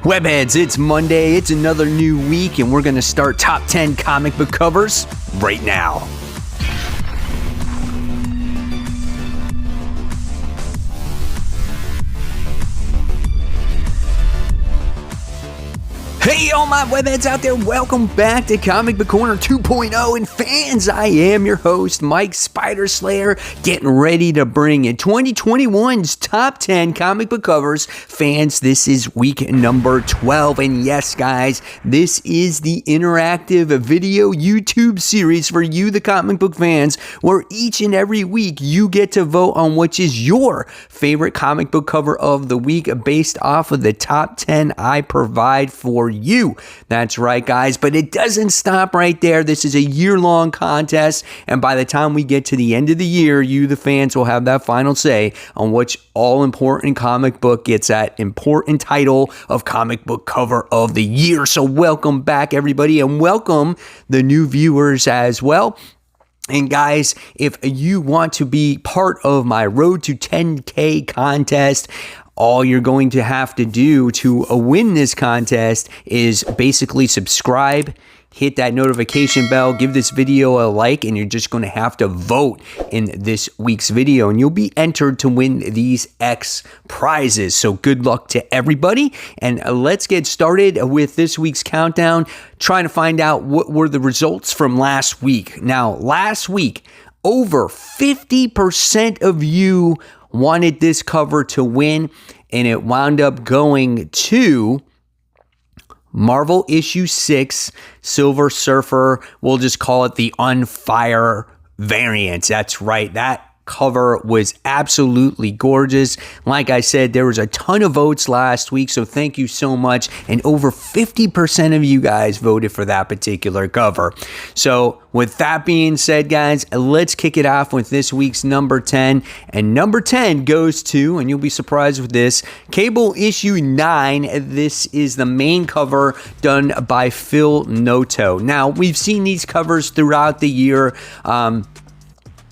Webheads, it's Monday, it's another new week, and we're going to start top 10 comic book covers right now. Hey, all my webheads out there, welcome back to Comic Book Corner 2.0, and fans, I am your host, Mike Spider Slayer, getting ready to bring in 2021's top 10 comic book covers. Fans, this is week number 12, and yes, guys, this is the interactive video YouTube series for you, the comic book fans, where each and every week you get to vote on which is your favorite comic book cover of the week based off of the top 10 I provide for you. That's right, guys, but it doesn't stop right there. This is a year-long contest, and by the time we get to the end of the year, you, the fans, will have that final say on which all-important comic book gets that important title of comic book cover of the year. So welcome back, everybody, and welcome the new viewers as well. And guys, if you want to be part of my Road to 10K contest, all you're going to have to do to win this contest is basically subscribe, hit that notification bell, give this video a like, and you're just going to have to vote in this week's video, and you'll be entered to win these X prizes. So good luck to everybody, and let's get started with this week's countdown, trying to find out what were the results from last week. Now, last week, over 50% of you wanted this cover to win, and it wound up going to Marvel issue 6, Silver Surfer. We'll just call it the On Fire variant. That's right. That cover was absolutely gorgeous. Like I said, there was a ton of votes last week, so thank you so much. And over 50% of you guys voted for that particular cover. So with that being said, guys, let's kick it off with this week's number 10. And number 10 goes to, and you'll be surprised with this, Cable issue 9. This is the main cover done by Phil Noto. Now, we've seen these covers throughout the year.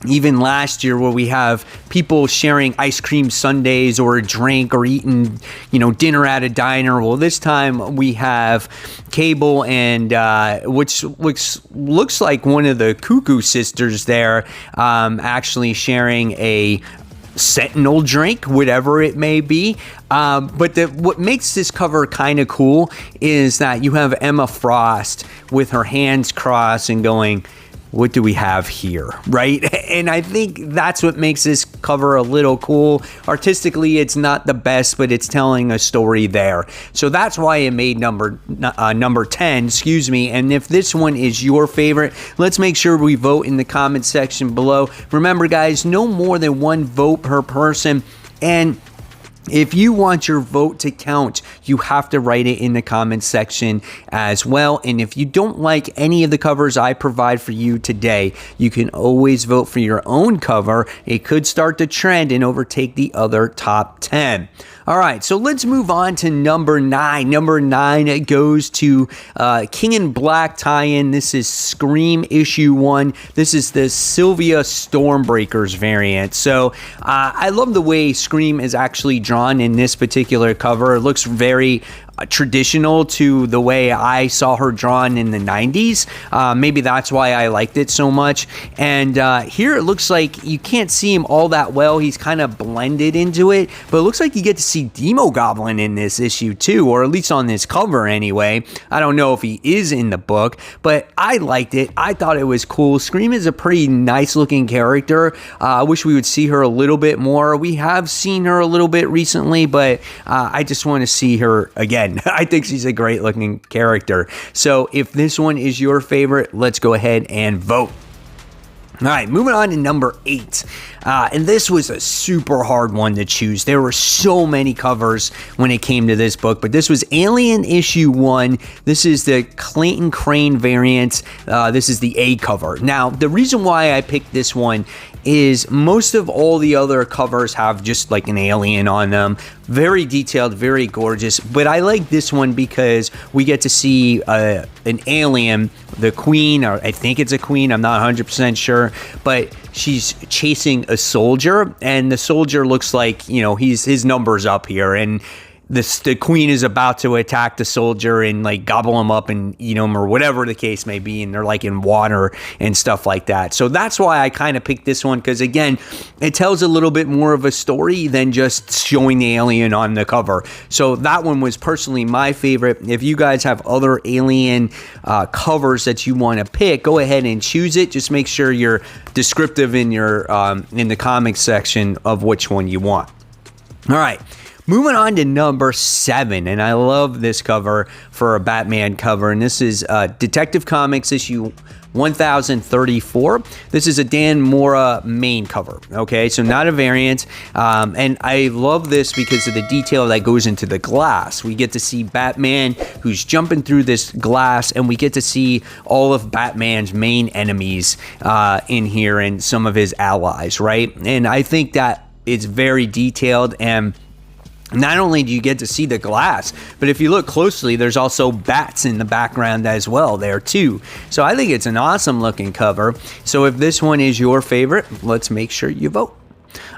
Even last year, where we have people sharing ice cream sundaes or a drink or eating, dinner at a diner. Well, this time we have Cable and which looks like one of the Cuckoo sisters there, actually sharing a Sentinel drink, whatever it may be. But what makes this cover kind of cool is that you have Emma Frost with her hands crossed and going, what do we have here, right? And I think that's what makes this cover a little cool. Artistically, it's not the best, but it's telling a story there. So that's why it made number 10, excuse me. And if this one is your favorite, let's make sure we vote in the comment section below. Remember, guys, no more than one vote per person. And if you want your vote to count, you have to write it in the comments section as well. And if you don't like any of the covers I provide for you today, you can always vote for your own cover. It could start the trend and overtake the other top 10. All right, so let's move on to number 9. Number 9 goes to King in Black tie-in. This is Scream issue 1. This is the Sylvia Stormbreakers variant. So I love the way Scream is actually drawn in this particular cover. It looks very traditional to the way I saw her drawn in the 90s. Maybe that's why I liked it so much. And here it looks like you can't see him all that well. He's kind of blended into it, but it looks like you get to see Demo Goblin in this issue too, or at least on this cover anyway. I don't know if he is in the book, but I liked it. I thought it was cool. Scream is a pretty nice looking character. I wish we would see her a little bit more. We have seen her a little bit recently, but I just want to see her again. I think she's a great looking character. So if this one is your favorite, let's go ahead and vote. All right, moving on to number 8. And this was a super hard one to choose. There were so many covers when it came to this book, but this was Alien issue 1. This is the Clayton Crane variant. This is the A cover. Now, the reason why I picked this one is most of all the other covers have just like an alien on them. Very detailed, very gorgeous. But I like this one because we get to see an alien, the queen, or I think it's a queen, I'm not 100% sure, but she's chasing a soldier, and the soldier looks like, you know, his number's up here, and the queen is about to attack the soldier and like gobble him up and eat him, or whatever the case may be, and they're like in water and stuff like that. So that's why I kind of picked this one, because again, it tells a little bit more of a story than just showing the alien on the cover. So that one was personally my favorite. If you guys have other alien covers that you want to pick, go ahead and choose it. Just make sure you're descriptive in your in the comics section of which one you want. All right. Moving on to number 7, and I love this cover for a Batman cover, and this is Detective Comics issue 1034. This is a Dan Mora main cover, okay? So not a variant, and I love this because of the detail that goes into the glass. We get to see Batman who's jumping through this glass, and we get to see all of Batman's main enemies in here and some of his allies, right? And I think that it's very detailed, and not only do you get to see the glass, but if you look closely, there's also bats in the background as well there too. So I think it's an awesome looking cover. So if this one is your favorite, let's make sure you vote.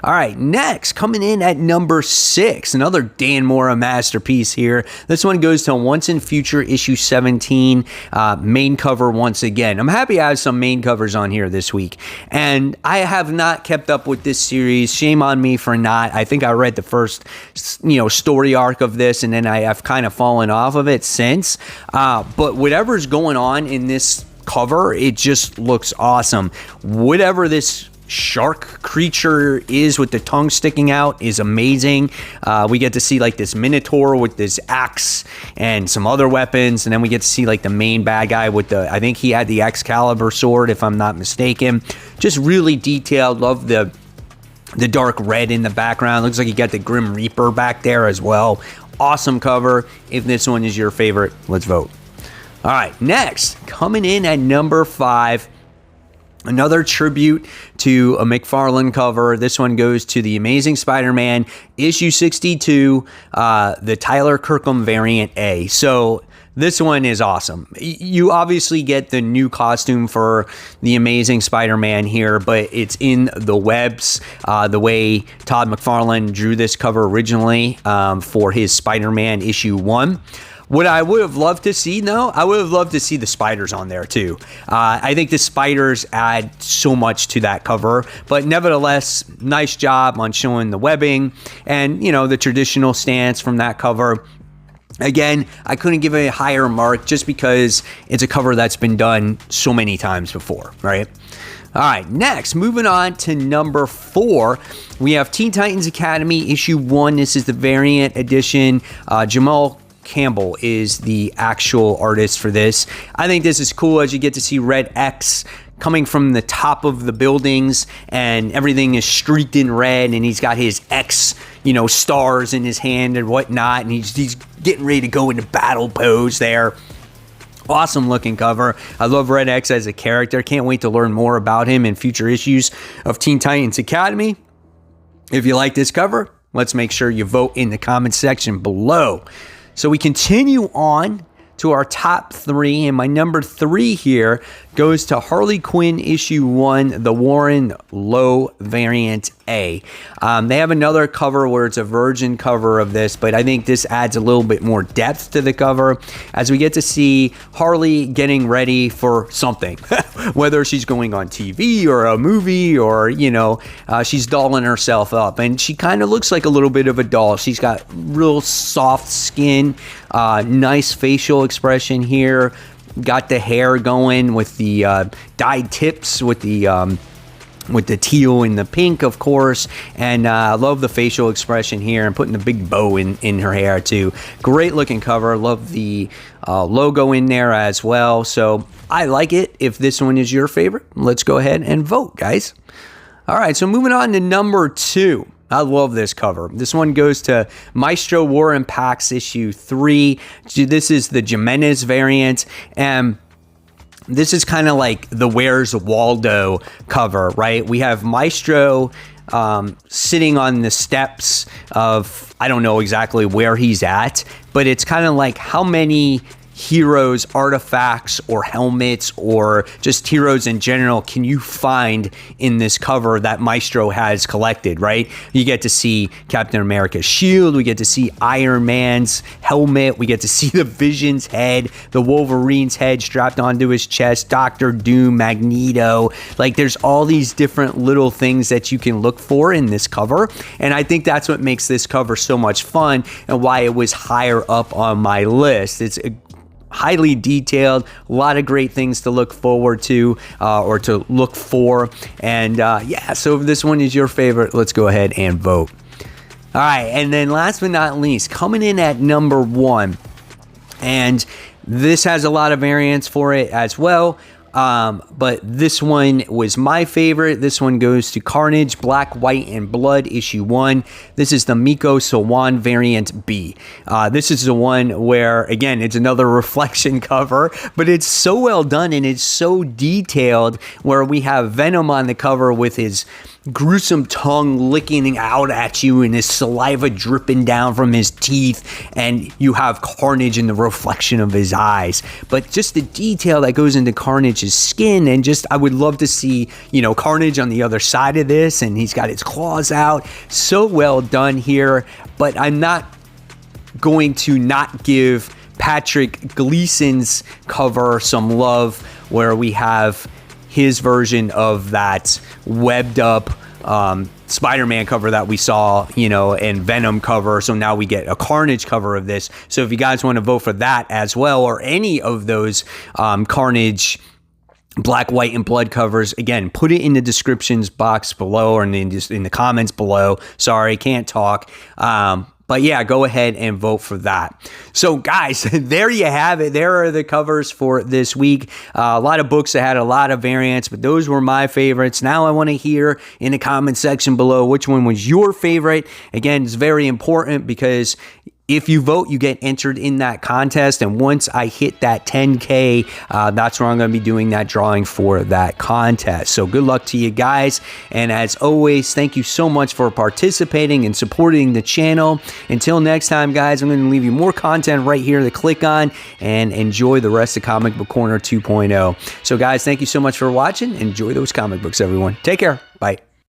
All right, next, coming in at number 6, another Dan Mora masterpiece here. This one goes to Once and Future issue 17, main cover once again. I'm happy I have some main covers on here this week, and I have not kept up with this series. Shame on me for not. I think I read the first, story arc of this, and then I have kind of fallen off of it since. But whatever's going on in this cover, it just looks awesome. Whatever this shark creature is with the tongue sticking out is amazing. We get to see like this minotaur with this axe and some other weapons, and then we get to see like the main bad guy with I think he had the Excalibur sword, if I'm not mistaken. Just really detailed. Love the dark red in the background. Looks like you got the Grim Reaper back there as well. Awesome cover. If this one is your favorite, let's vote. All right, next, coming in at number 5, another tribute to a McFarlane cover. This one goes to The Amazing Spider-Man, issue 62, the Tyler Kirkham variant A. So this one is awesome. You obviously get the new costume for The Amazing Spider-Man here, but it's in the webs, the way Todd McFarlane drew this cover originally for his Spider-Man issue 1. What I would have loved to see, though, I would have loved to see the spiders on there, too. I think the spiders add so much to that cover, but nevertheless, nice job on showing the webbing and, the traditional stance from that cover. Again, I couldn't give it a higher mark just because it's a cover that's been done so many times before, right? All right, next, moving on to number 4, we have Teen Titans Academy issue 1. This is the variant edition. Jamal Campbell is the actual artist for this. I think this is cool as you get to see Red X coming from the top of the buildings, and everything is streaked in red, and he's got his X, stars in his hand and whatnot, and he's getting ready to go into battle pose there. Awesome looking cover. I love Red X as a character. Can't wait to learn more about him in future issues of Teen Titans Academy. If you like this cover, let's make sure you vote in the comment section below. So we continue on to our top 3, and my number 3 here goes to Harley Quinn issue 1, the Warren Lowe variant A. They have another cover where it's a virgin cover of this, but I think this adds a little bit more depth to the cover as we get to see Harley getting ready for something, whether she's going on TV or a movie or, she's dolling herself up, and she kind of looks like a little bit of a doll. She's got real soft skin, nice facial expression here. Got the hair going with the dyed tips with the teal and the pink, of course, and I love the facial expression here and putting the big bow in her hair too. Great looking cover. Love the logo in there as well. So I like it. If this one is your favorite, let's go ahead and vote, guys. All right, so moving on to number 2. I love this cover. This one goes to Maestro War and Pax issue 3. This is the Jimenez variant, and this is kind of like the Where's Waldo cover, right? We have Maestro sitting on the steps of, I don't know exactly where he's at, but it's kind of like how many heroes, artifacts, or helmets, or just heroes in general can you find in this cover that Maestro has collected, right? You get to see Captain America's shield, we get to see Iron Man's helmet, we get to see the Vision's head, the Wolverine's head strapped onto his chest, Doctor Doom, Magneto. Like, there's all these different little things that you can look for in this cover, and I think that's what makes this cover so much fun and why it was higher up on my list. It's highly detailed, a lot of great things to look forward to or to look for. And yeah, so if this one is your favorite, let's go ahead and vote. All right, and then last but not least, coming in at number 1, and this has a lot of variants for it as well. But this one was my favorite. This one goes to Carnage, Black, White, and Blood, issue 1. This is the Miko Sawan variant B. This is the one where, again, it's another reflection cover, but it's so well done and it's so detailed, where we have Venom on the cover with his gruesome tongue licking out at you and his saliva dripping down from his teeth, and you have Carnage in the reflection of his eyes. But just the detail that goes into Carnage's skin, and just I would love to see, you know, Carnage on the other side of this, and he's got his claws out. So well done here. But I'm not going to not give Patrick Gleason's cover some love, where we have his version of that webbed up SpiderMan cover that we saw, you know, and Venom cover. So now we get a Carnage cover of this. So if you guys want to vote for that as well, or any of those Carnage Black, White, and Blood covers, again, put it in the descriptions box below, or in the comments below. Sorry, can't talk. But yeah, go ahead and vote for that. So guys, there you have it. There are the covers for this week. A lot of books that had a lot of variants, but those were my favorites. Now I want to hear in the comment section below which one was your favorite. Again, it's very important, because if you vote, you get entered in that contest. And once I hit that 10K, that's where I'm going to be doing that drawing for that contest. So good luck to you guys. And as always, thank you so much for participating and supporting the channel. Until next time, guys, I'm going to leave you more content right here to click on, and enjoy the rest of Comic Book Corner 2.0. So guys, thank you so much for watching. Enjoy those comic books, everyone. Take care. Bye.